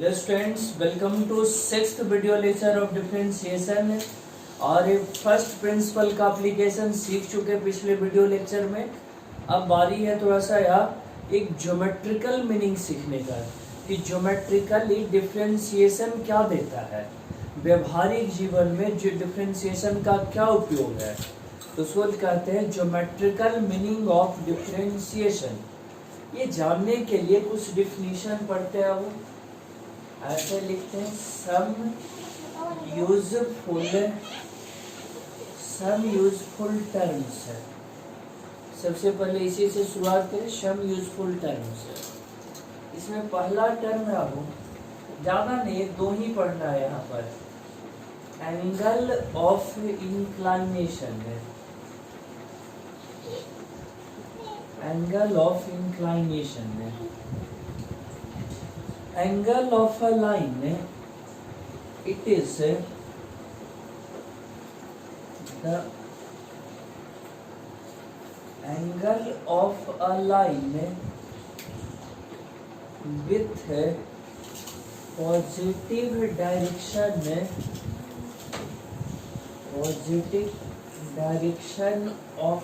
Hello students, welcome to sixth video lecture of differentiation. और first principle का application सीख चुके पिछले वीडियो लेक्चर में। अब बारी है थोड़ा सा यहाँ एक ज्योमेट्रिकल मीनिंग सीखने का कि ज्योमेट्रिकली डिफरेंशिएशन क्या देता है, व्यवहारिक जीवन में जो डिफरेंशिएशन का क्या उपयोग है। तो उसको कहते हैं ज्योमेट्रिकल मीनिंग ऑफ डिफरेंशिएशन। ये जानने के लिए कुछ डिफिनीशन पढ़ते हैं। वो ऐसे लिखते हैं, सम यूजफुल टर्म्स है। सबसे पहले इसी से शुरुआत करें, सम यूजफुल टर्म्स है। इसमें पहला टर्म है, वो ज्यादा नहीं, दो ही पढ़ना है यहाँ पर। एंगल ऑफ इंक्लाइनेशन है। एंगल ऑफ इंक्लाइनेशन है। Angle of a line, it is the angle of a line with positive direction of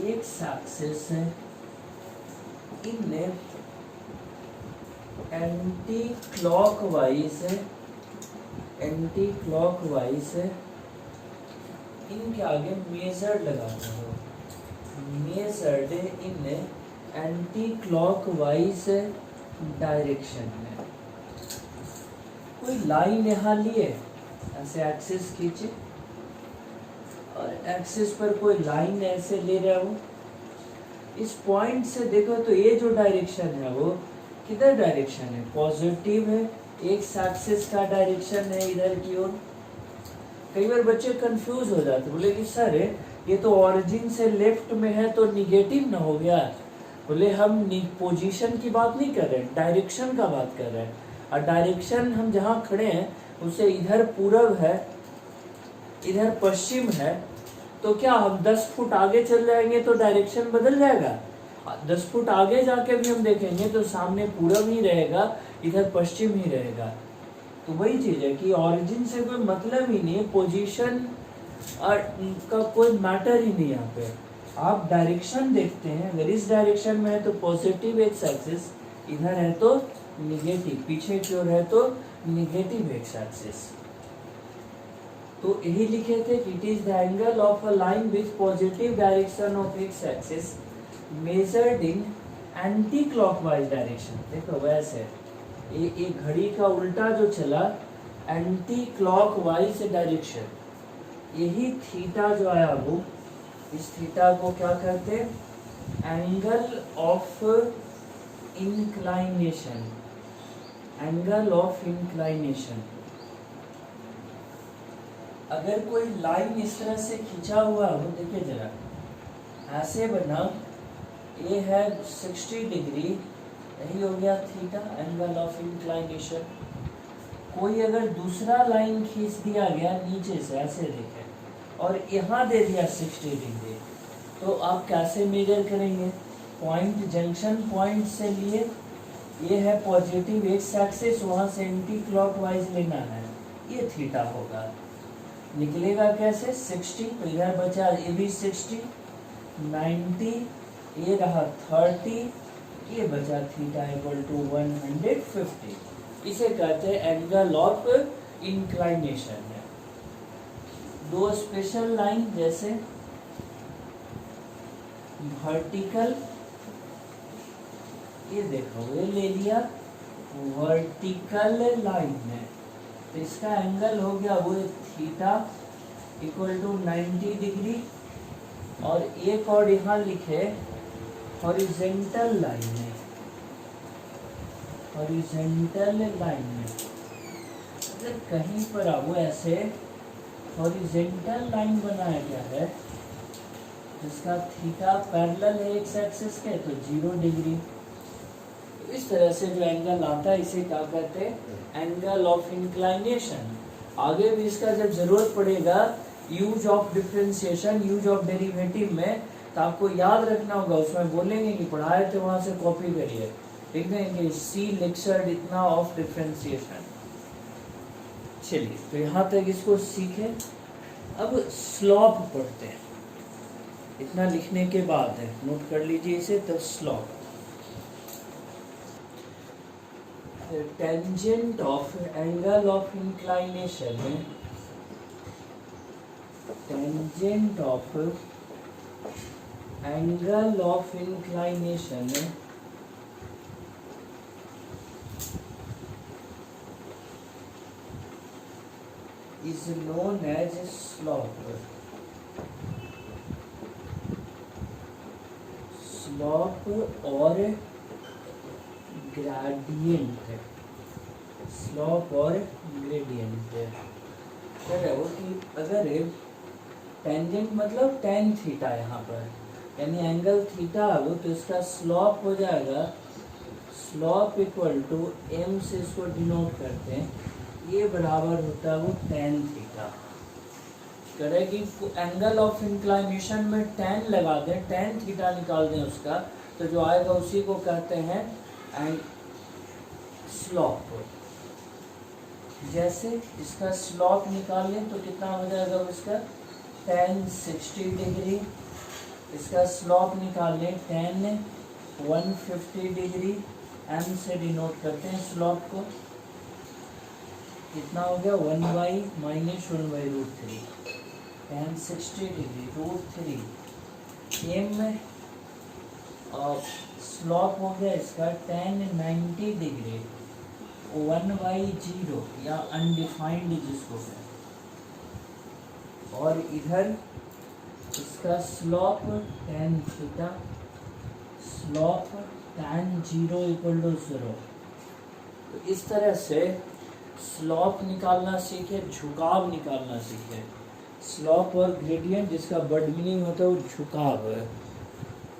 x-axis in anti clockwise इनके आगे मेजर्ड लगाना हो, measured in anti clockwise direction में। कोई line यहाँ लिए, ऐसे एक्सिस खींचे और एक्सिस पर कोई लाइन ऐसे ले रहा हूँ। इस पॉइंट से देखो तो ये जो डायरेक्शन है वो किधर डायरेक्शन है, पॉजिटिव है। एक्स एक्सिस का डायरेक्शन है इधर की ओर। कई बार बच्चे कंफ्यूज हो जाते, बोले कि सर ये तो ओरिजिन से लेफ्ट में है तो निगेटिव ना हो गया। बोले हम पोजीशन की बात नहीं कर रहे, डायरेक्शन का बात कर रहे हैं। और डायरेक्शन हम जहाँ खड़े हैं उसे इधर पूरब है, इधर पश्चिम है, तो क्या हम 10 फुट आगे चल जाएंगे तो डायरेक्शन बदल जाएगा। 10 फुट आगे जाके भी हम देखेंगे तो सामने पूरब ही रहेगा, इधर पश्चिम ही रहेगा। तो वही चीज है कि ओरिजिन से कोई मतलब ही नहीं है, पोजीशन का कोई मैटर ही नहीं। यहाँ पे आप डायरेक्शन देखते हैं, अगर इस डायरेक्शन में है तो पॉजिटिव एक्स एक्सिस, इधर है तो निगेटिव, पीछे की ओर है तो निगेटिव एक्स एक्सिस। तो यही लिखे थे कि it is the angle of a line with positive direction of x axis measured in anti clockwise direction. देखो वैसे ये घड़ी का उल्टा जो चला, एंटी क्लॉकवाइज डायरेक्शन, यही थीटा जो आया वो, इस थीटा को क्या कहते हैं, angle of inclination. Angle of inclination. अगर कोई लाइन इस तरह से खींचा हुआ हो, देखिए जरा ऐसे बना, ये है 60 डिग्री, यही हो गया थीटा, एंगल ऑफ इंक्लाइनेशन। कोई अगर दूसरा लाइन खींच दिया गया नीचे से, ऐसे देखें, और यहाँ दे दिया 60 डिग्री, तो आप कैसे मेजर करेंगे। पॉइंट, जंक्शन पॉइंट से लिए, ये है पॉजिटिव एक्स एक्सिस, वहाँ से एंटी क्लॉकवाइज लेना है, ये थीटा होगा। निकलेगा कैसे, 60, तो इधर बचा ये भी 60, 90, ये रहा 30, ये बचा थीटा इक्वल टू 150। इसे कहते हैं एंगल ऑफ इंक्लाइनेशन है। दो स्पेशल लाइन, जैसे वर्टिकल, ये देखो ये ले लिया वर्टिकल लाइन है, तो इसका एंगल हो गया वो थीटा इक्वल टू 90 डिग्री। और एक और यहाँ लिखे हॉरिजॉन्टल लाइन है, हॉरिजॉन्टल लाइन है। अगर कहीं पर वो ऐसे हॉरिजॉन्टल लाइन बनाया गया है जिसका थीटा पैरेलल है एक्स एक्सिस के, तो 0 डिग्री। इस तरह से जो एंगल आता है इसे क्या कहते हैं, एंगल ऑफ इंक्लाइनेशन। आगे भी इसका जब जरूरत पड़ेगा use of differentiation, use of derivative में, तो आपको याद रखना होगा, उसमें बोलेंगे कि पढ़ाए थे वहां से कॉपी करिए। लिख देंगे सी लेक्चर इतना ऑफ डिफरेंशिएशन। चलिए तो यहाँ तक इसको सीखे। अब स्लॉप पढ़ते हैं। इतना लिखने के बाद है, नोट कर लीजिए इसे। तो slope, tangent of angle of inclination, tangent of angle of inclination is known as slope. Slope और ग्रेडियंट, स्लॉप और ग्रेडियंट क्या है वो कि अगर टेंजेंट मतलब टेन थीटा यहाँ पर, यानी एंगल थीटा हो तो इसका स्लॉप हो जाएगा, स्लॉप इक्वल टू एम से इसको डिनोट करते हैं, ये बराबर होता है वो टेन थीटा। करेगी एंगल ऑफ इंक्लाइनेशन में टेन लगा दें, टेन थीटा निकाल दें उसका, तो जो आएगा उसी को कहते हैं एंड स्लॉप। जैसे इसका स्लॉप निकाल लें तो कितना हो जाएगा उसका, टेन 60 डिग्री। इसका स्लॉप निकाल लें टेन 150 डिग्री, एम से डिनोट करते हैं स्लॉप को। कितना हो गया 1/-1/√3, tan 60 डिग्री √3 एम में। और स्लॉप हो गया इसका tan 90 डिग्री 1/0 या अनडिफाइंड जिसको है। और इधर इसका slope tan theta, slope tan 0 = 0। तो इस तरह से स्लॉप निकालना सीखे, झुकाव निकालना सीखे। स्लॉप और ग्रेडियंट जिसका वर्ड मीनिंग होता है वो झुकाव है।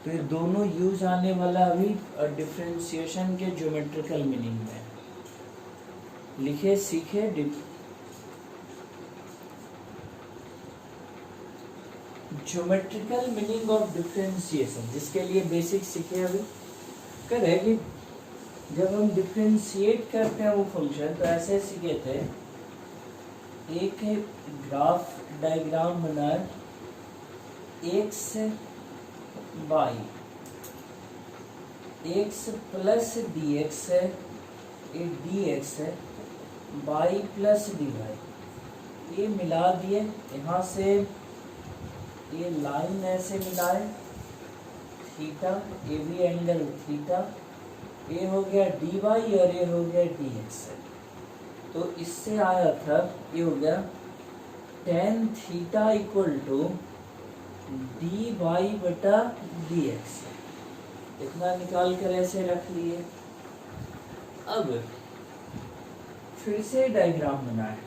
तो ये दोनों यूज आने वाला अभी डिफरेंशिएशन के ज्योमेट्रिकल मीनिंग में। लिखे सीखे ज्योमेट्रिकल मीनिंग ऑफ डिफरेंशिएशन, जिसके लिए बेसिक सीखे अभी। करें कि जब हम डिफरेंशिएट करते हैं वो फंक्शन, तो ऐसे सीखे थे, एक ग्राफ डायग्राम बना x y, x plus dx है, ये dx है, y प्लस dy, ये मिला दिए। यहाँ से ये लाइन ऐसे मिलाए, थीटा, ये भी एंगल थीटा, ये हो गया dy और ये हो गया dx। तो इससे आया था, ये हो गया tan theta equal to dy/dx। इतना निकाल कर ऐसे रख लिए। अब फिर से डायग्राम बनाए,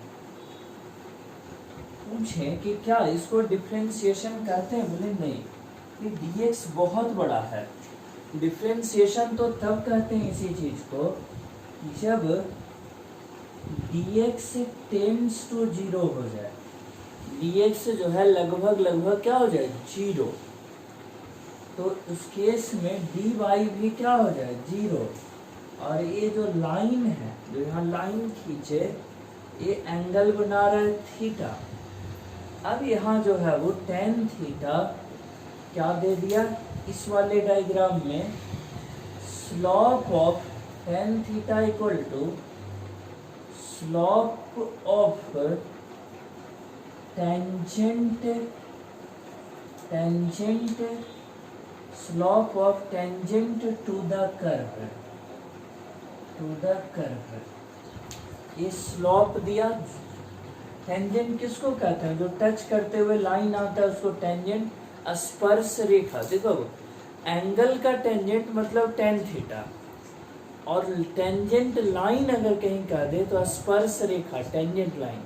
पूछें कि क्या इसको डिफरेंशिएशन कहते हैं? बोले नहीं, ये dx बहुत बड़ा है। डिफरेंशिएशन तो तब कहते हैं इसी चीज को जब dx टेंड्स टू 0 हो जाए। dx जो है लगभग क्या हो जाए, 0। तो उस केस में dy भी क्या हो जाए, 0। और ये जो लाइन है, जो यहाँ लाइन खींचे, ये एंगल बना रहा है थीटा। अब यहाँ जो है वो tan थीटा क्या दे दिया इस वाले डायग्राम में, slope of tan theta equal to slope of tangent, slope of tangent to the curve, ये स्लॉप दिया। टेंजेंट किसको कहते हैं? जो टच करते हुए लाइन आता है उसको टेंजेंट। स्पर्श रेखा, देखो एंगल का टेंजेंट मतलब tan थीटा, और टेंजेंट लाइन अगर कहीं कह दे तो स्पर्श रेखा, टेंजेंट लाइन,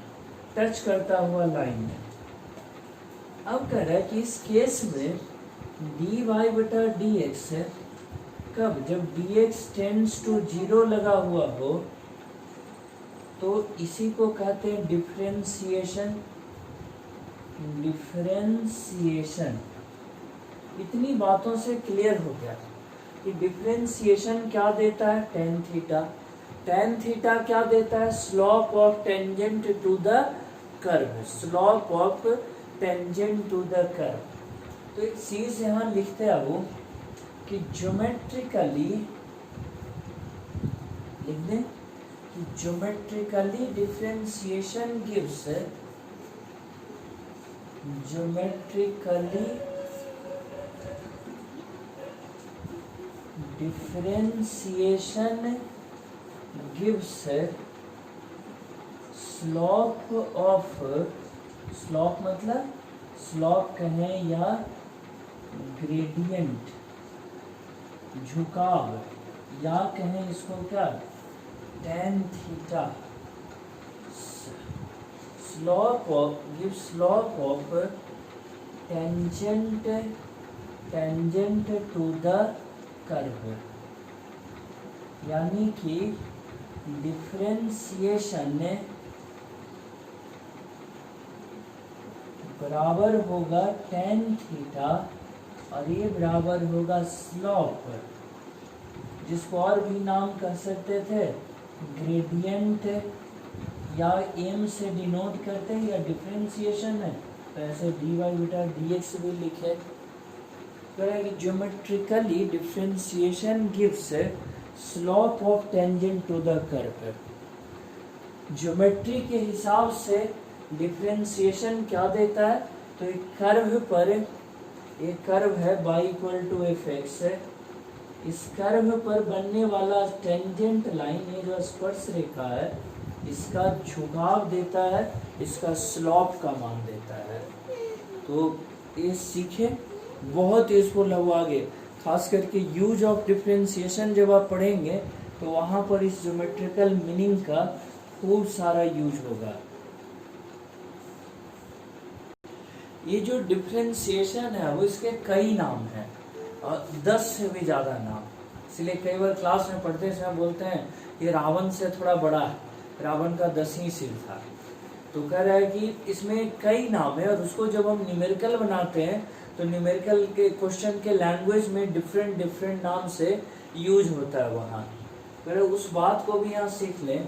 टच करता हुआ लाइन है। अब कह रहा है कि इस केस में dy/dx कब, जब dx टेंड्स टू 0 लगा हुआ हो, तो इसी को कहते हैं डिफरेंशिएशन। इतनी बातों से क्लियर हो गया। कि डिफरेंशिएशन क्या देता है, टेन थीटा। टेन थीटा क्या देता है, slope of tangent to the curve, slope of tangent to the curve. तो एक चीज यहाँ लिखते हैं वो कि ज्योमेट्रिकली लिख दें कि geometrically differentiation gives, geometrically differentiation gives slope of, slope मतलब स्लोप कहें या ग्रेडियंट, झुकाव, या कहें इसको क्या, tan theta, slope of give slope of tangent, tangent to the curve. यानी कि डिफरेंशिएशन बराबर होगा tan थीटा और ये बराबर होगा स्लोप, जिसको और भी नाम कह सकते थे ग्रेडियंट, या एम से डिनोट करते हैं, या डिफरेंशिएशन है तो ऐसे dy बटा dx भी लिखे। Geometrically differentiation gives slope of tangent to the curve. Geometry के हिसाब से डिफरेंशिएशन क्या देता है, तो एक कर्व पर, एक कर्व है y equal to f x, इस कर्व पर बनने वाला टेंजेंट लाइन, ये जो स्पर्श रेखा है, इसका झुकाव देता है, इसका स्लोप का मान देता है। तो ये सीखे, बहुत इसको लगवागे, खास करके यूज ऑफ डिफरेंशिएशन जब आप पढ़ेंगे तो वहाँ पर इस ज्योमेट्रिकल मीनिंग का खूब सारा यूज होगा। ये जो डिफरेंशिएशन है वो इसके कई नाम हैं और 10 से भी ज़्यादा नाम, इसलिए कई बार क्लास में पढ़ते समय बोलते हैं ये रावण से थोड़ा बड़ा है, रावण का 10 सिर था। तो कह रहा है कि इसमें कई नाम है और उसको जब हम न्यूमेरिकल बनाते हैं तो न्यूमेरिकल के क्वेश्चन के लैंग्वेज में डिफरेंट डिफरेंट नाम से यूज होता है वहाँ। फिर उस बात को भी यहाँ सीख लें,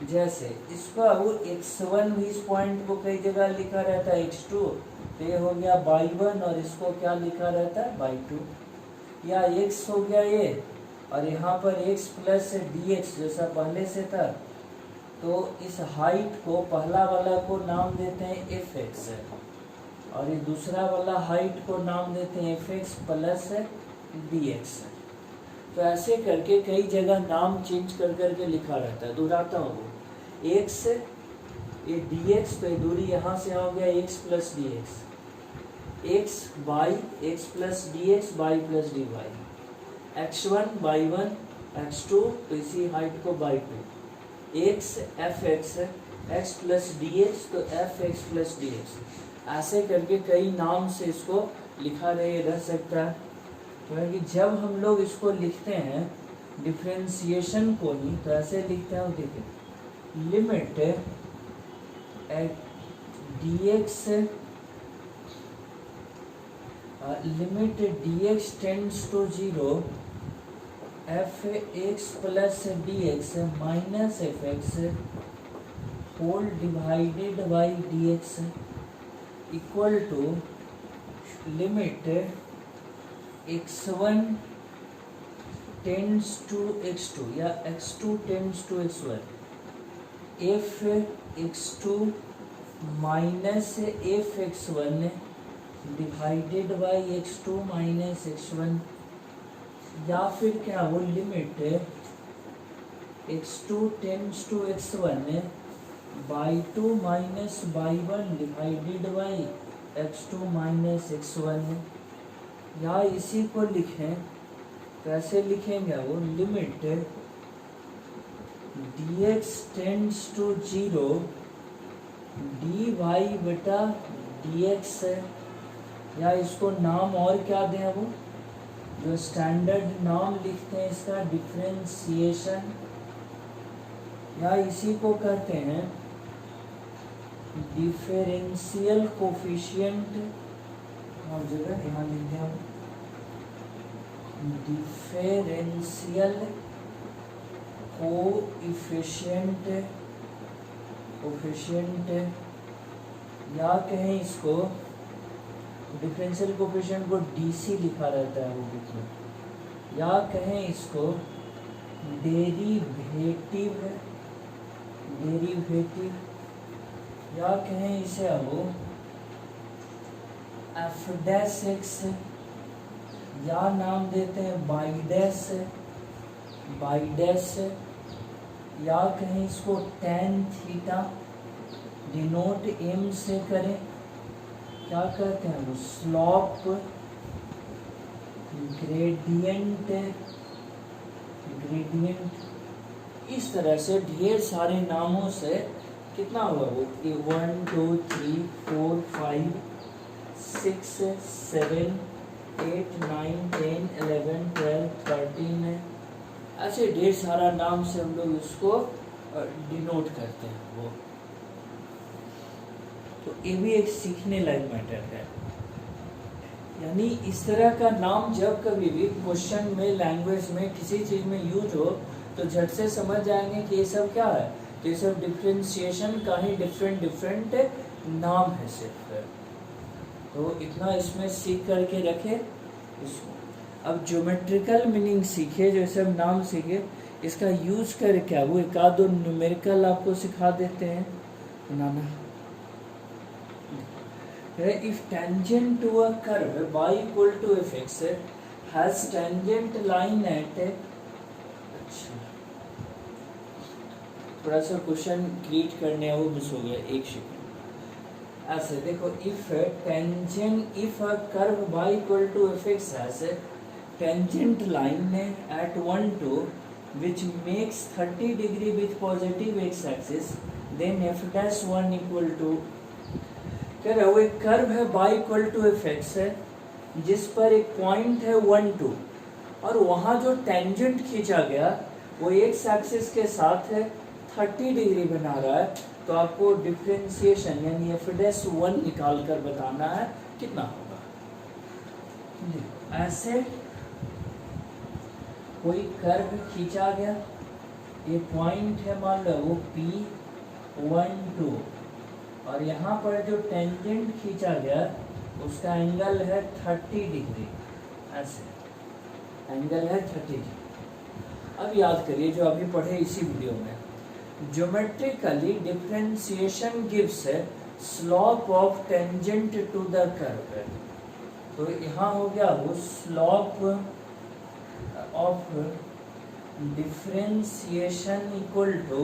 जैसे इसका वो x1 भी इस पॉइंट को कई जगह लिखा रहता है x2, तो ये हो गया y1 और इसको क्या लिखा रहता है y2, या x हो गया ये और यहाँ पर x प्लस dx जैसा पहले से था। तो इस हाइट को पहला वाला को नाम देते हैं fx और ये दूसरा वाला हाइट को नाम देते हैं fx प्लस dx। तो ऐसे करके कई जगह नाम चेंज कर करके लिखा रहता है। दोहराता हूँ, x ये dx, तो ये दूरी यहाँ से हो गया x plus dx, x y x plus dx y plus dy, x1 y1 x2, तो इसी हाइट को y2, x fx x plus dx, तो fx प्लस dx। ऐसे करके कई नाम से इसको लिखा रह सकता है। क्योंकि जब हम लोग इसको लिखते हैं डिफरेंशिएशन को ही, तो ऐसे लिखते हैं, देखिए limit dx tends to 0 fx plus dx minus fx whole divided by dx equal to limit x1 tends to x2 या x2 tends to x1, f x2 minus f x1 divided by x2 minus x1, या फिर क्या वो limit x2 tends to x1 y 2 minus y 1 divided by x2 minus x1, या इसी को लिखें, कैसे लिखेंगे वो, limit dx tends to 0 dy बटा dx, या इसको नाम और क्या दें, वो जो स्टैंडर्ड नाम लिखते हैं इसका डिफरेंशिएशन, या इसी को कहते हैं डिफरेंशियल कोफिशिएंट। और जगह यहाँ लिख दें डिफरेंशियल कोएफिशिएंट या कहें इसको डिफरेंशियल कोएफिशिएंट को डीसी लिखा रहता है वो देखिए, या कहें इसको डेरिवेटिव या कहें इसे अब एफ डैश एक्स, या नाम देते हैं बाइडैश, या कहें इसको tan थीटा, डिनोट एम से करें, क्या कहते हैं वो स्लॉप ग्रेडियंट। इस तरह से ढेर सारे नामों से कितना हुआ वो 1 2 3 4 5 6 7 8 9 10 11 12 13 ऐसे ढेर सारा नाम से हम लोग उसको डिनोट करते हैं वो। तो ये भी एक सीखने लायक मैटर है। यानी इस तरह का नाम जब कभी भी क्वेश्चन में, लैंग्वेज में, किसी चीज में यूज हो तो झट से समझ जाएंगे कि ये सब क्या है। तो ये सब डिफरेंशिएशन का ही डिफरेंट नाम है सिर्फ। तो इतना इसमें सीख करके रखे इसको। अब ज्योमेट्रिकल मीनिंग सीखे, जो सब नाम सीखे, इसका यूज कर क्या वो एक आध दो न्यूमेरिकल आपको सिखा देते हैं बनाना। If tangent to a curve y equal to fx has tangent line at थोड़ा सा क्वेश्चन क्रिएट करने वो मिस हो गया, एक सेकंड। ऐसे देखो, if a curve y equal to fx has tangent line at 1 2 which makes 30 degree with positive x axis, then f dash 1 equal to कह रहे वो एक कर्व है y equal to f x है, जिस पर एक पॉइंट है 1 2, और वहाँ जो टेंजेंट खींचा गया वो एक्स एक्सिस के साथ है 30 डिग्री बना रहा है। तो आपको डिफरेंशिएशन यानी एफ डैश 1 निकाल कर बताना है कितना होगा। ऐसे कोई कर्व खींचा गया, ये पॉइंट है मान लो वो P1 2, और यहाँ पर जो टेंजेंट खींचा गया उसका एंगल है 30 डिग्री। ऐसे एंगल है 30 डिग्री। अब याद करिए जो अभी पढ़े इसी वीडियो में, geometrically differentiation gives slope of tangent to the curve. तो यहाँ हो गया वो slope of differentiation equal to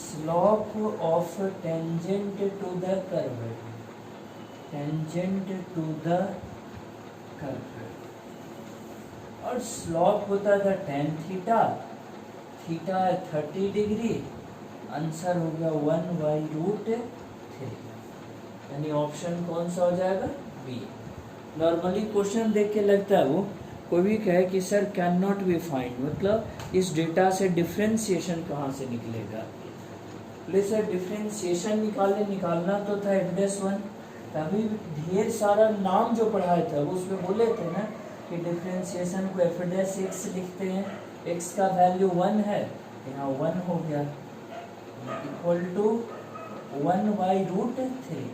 slope of tangent to the curve, tangent to the curve. और स्लॉप होता था tan थीटा, थीटा 30 डिग्री, आंसर हो गया 1/√3। यानी ऑप्शन कौन सा हो जाएगा, बी। नॉर्मली क्वेश्चन देख के लगता है वो कोई भी कहे कि sir can not be find, मतलब इस डेटा से डिफरेंशिएशन कहाँ से निकलेगा। सर डिफरेंशिएशन निकालना तो था f'1, तभी ढेर सारा नाम जो पढ़ाया था वो उसमें बोले थे ना कि डिफरेंशिएशन को f' लिखते हैं, x का वैल्यू 1 है, यहाँ 1 हो गया, इक्वल टू 1/√3।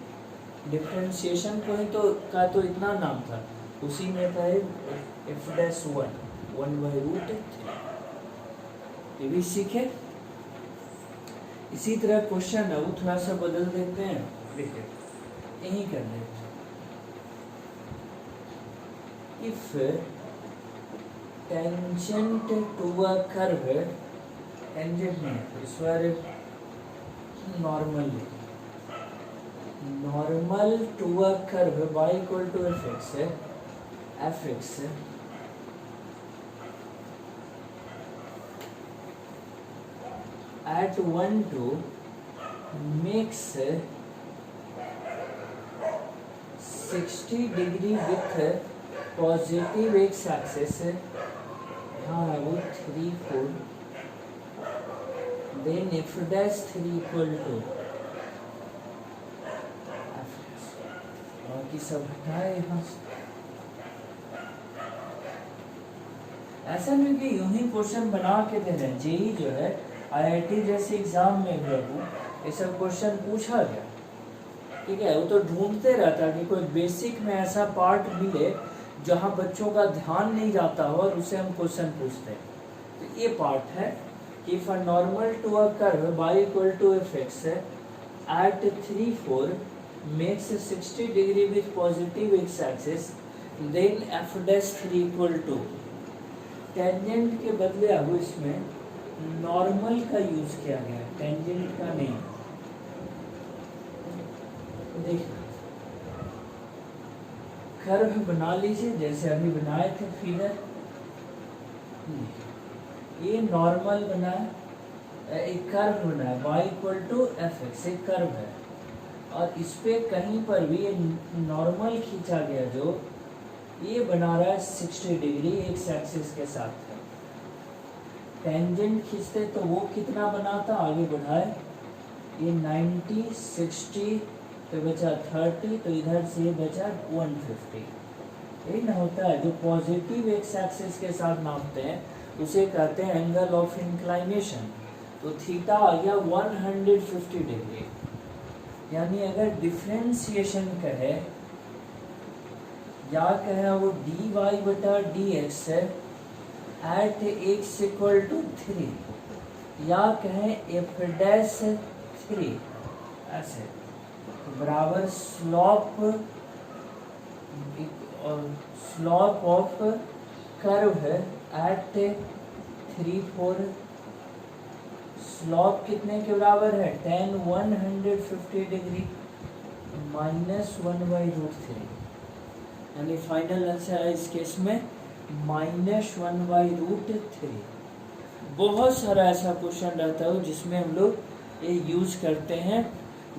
डिफरेंशिएशन को ही तो का तो इतना नाम था, उसी में था f'1 1/√3। ये भी सीखे। इसी तरह क्वेश्चन है वो थोड़ा सा बदल देते हैं, देखिए यही कर लेते हैं। If tangent to a curve, tangent नहीं इस बार normal to a curve y equal to f x at 1 2 makes 60 degree with positive x axis, यहाँ है वो 3 4, then f'3 equal to f', बाकी सब हटाए यहाँ से। ऐसा नहीं कि यूं ही क्वेश्चन बना के दे रहे हैं। जेई जो है आईआईटी जैसे एग्जाम में प्रभु ये सब क्वेश्चन पूछा गया, ठीक है। वो तो ढूंढते रहता कि कोई बेसिक में ऐसा पार्ट मिले जहाँ बच्चों का ध्यान नहीं जाता हो और उससे हम क्वेश्चन पूछते हैं। तो ये पार्ट है कि if a normal to a curve y equal to fx at 3 4 makes 60 degree with positive x axis, then f dash 3 equal to tangent के बदले अब इसमें नॉर्मल का यूज किया गया है, टेंजेंट का नहीं। देखना कर्व बना लीजिए जैसे अभी बनाए थे फिगर, ये नॉर्मल बना है, एक कर्व बना है y इक्वल टू fx, एक कर्व है और इस पे कहीं पर भी ये नॉर्मल खींचा गया जो ये बना रहा है 60 डिग्री एक्स एक्सिस के साथ है। टेंजेंट खींचते तो वो कितना बनाता, आगे बढ़ाए ये 90 60 तो बचा 30, तो इधर से बचा 150। यही ना होता है, जो पॉजिटिव एक्स एक्सिस के साथ नापते हैं उसे कहते हैं एंगल ऑफ इंक्लाइनेशन। तो थीटा आ गया 150 डिग्री। यानी अगर डिफरेंशिएशन कहे या कहे वो dy बटा dx है एट x इक्वल टू 3 या कहें f डैश 3 ऐसे बराबर स्लोप ऑफ कर्व है एट 3 4, स्लोप कितने के बराबर है tan 150 डिग्री माइनस 1/√3, यानी फाइनल आंसर है इस केस में -1/√3। बहुत सारा ऐसा क्वेश्चन रहता है जिसमें हम लोग ये यूज करते हैं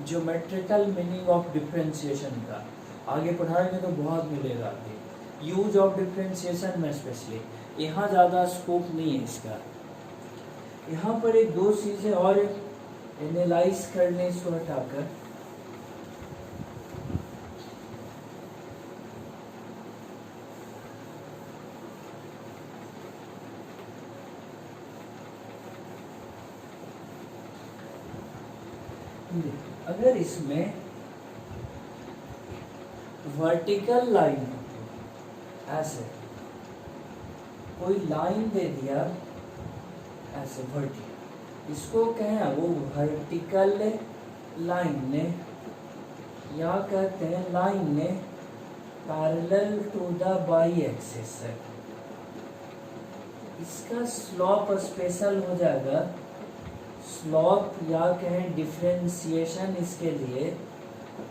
ज्योमेट्रिकल मीनिंग ऑफ डिफरेंशिएशन का। आगे पढ़ाएंगे तो बहुत मिलेगा आगे यूज ऑफ डिफरेंशिएशन में, स्पेशली यहाँ ज़्यादा स्कोप नहीं है इसका। यहाँ पर एक दो चीज़ें और एनालाइज कर लें इसको हटाकर। अगर इसमें वर्टिकल लाइन ऐसे कोई लाइन दे दिया ऐसे वर्टिकल, इसको कहें वो वर्टिकल लाइन ने या कहते हैं लाइन ने parallel to the y axis है। इसका स्लोप स्पेशल हो जाएगा, स्लोप या कहें डिफरेंशिएशन इसके लिए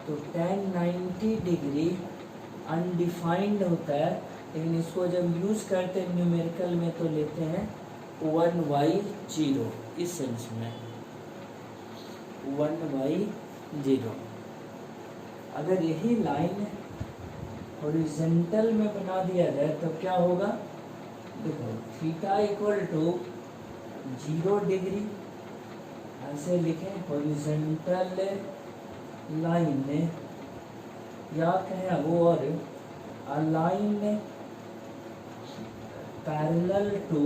तो tan 90 डिग्री अनडिफाइंड होता है, लेकिन इसको जब यूज करते हैं न्यूमेरिकल में तो लेते हैं 1/0 इस सेंस में 1/0। अगर यही लाइन हॉरिजॉन्टल में बना दिया जाए तो क्या होगा, देखो थीटा इक्वल टू 0 डिग्री ऐसे लिखें हॉरिजॉन्टल लाइन या कहें वो और a line parallel to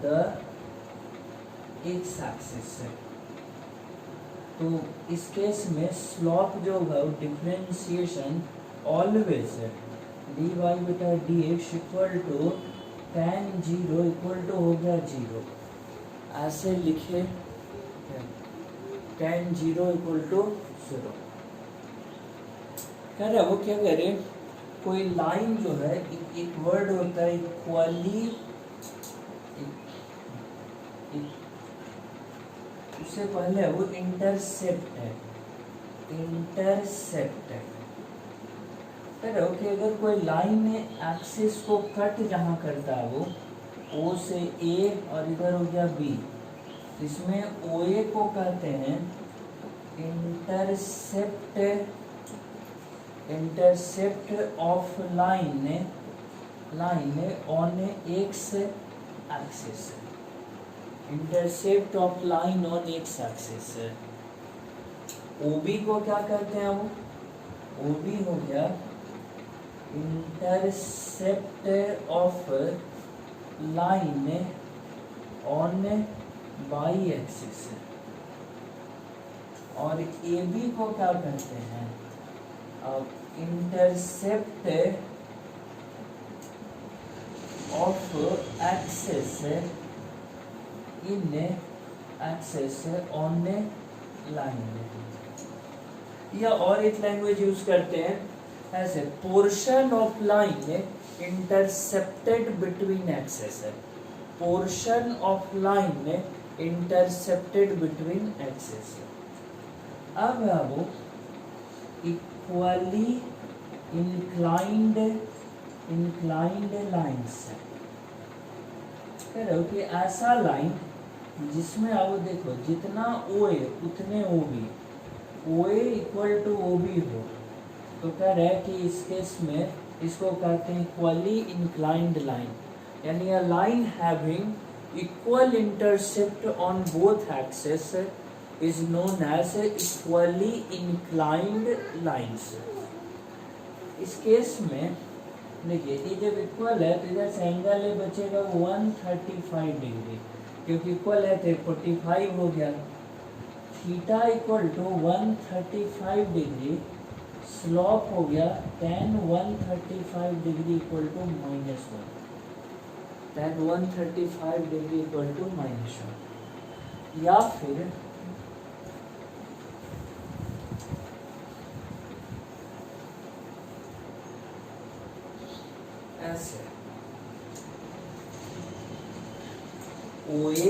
the x axis है। तो इस केस में स्लोप जो होगा वो डिफरेंशिएशन ऑलवेज है dy बटा dx equal to tan 0 equal to हो गया 0, ऐसे लिखे tan 0 इक्वल टू 0। कह रहे वो क्या कह रहे, कोई लाइन जो है एक वर्ड होता है इक्वली, उससे पहले वो इंटरसेप्ट है, इंटरसेप्ट है। कह रहे हो कि अगर कोई लाइन एक्सिस को कट जहाँ करता है वो O से A और इधर हो गया B, इसमें OA को कहते हैं intercept of line on x axis, intercept of line on x axis. OB को क्या कहते हैं, वो OB हो गया intercept of line on y axis, और ए बी को क्या कहते हैं, अब intercept of axis in axis on line, या और एक लैंग्वेज यूज करते हैं ऐसे, portion of line intercepted between axes, portion of line intercepted between axes. अब इक्वली इंक्लाइंड लाइंस, कह रहे हो कि ऐसा लाइन जिसमें अब देखो जितना ओ ए उतने O B, O A equal to O B हो, तो कह रहे हैं कि इस केस में इसको कहते हैं इक्वली इंक्लाइंड लाइन, यानी a line having equal intercept on both axes is known as equally inclined lines. इस केस में देखिए ये जब इक्वल है तो इधर से एंगल ए बचेगा 135 डिग्री, क्योंकि इक्वल है तो 45 हो गया, theta equal to 135 degree, slope हो गया tan 135 degree equal to -1, tan 135 degree equal to -1, या फिर ऐसे ओ ए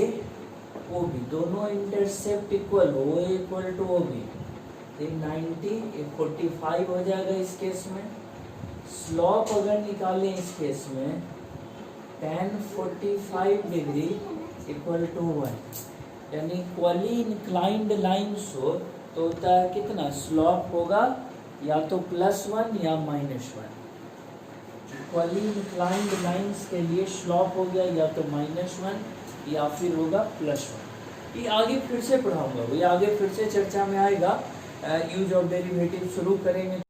ओ बी दोनों इंटरसेप्ट इक्वल हो, O A equal to O B, 90 45 हो जाएगा इस केस में, स्लॉप अगर निकालें इस केस में tan 45 डिग्री इक्वल टू 1, यानी इक्वली इंक्लाइंड लाइंस हो तो होता है कितना, स्लॉप होगा या तो +1 या -1, इक्वली इंक्लाइंड लाइंस के लिए स्लॉप हो गया या तो -1 या फिर होगा +1। ये आगे फिर से पढ़ाऊंगा, ये आगे फिर से चर्चा में आएगा, यूज ऑफ डेरिवेटिव शुरू करेंगे।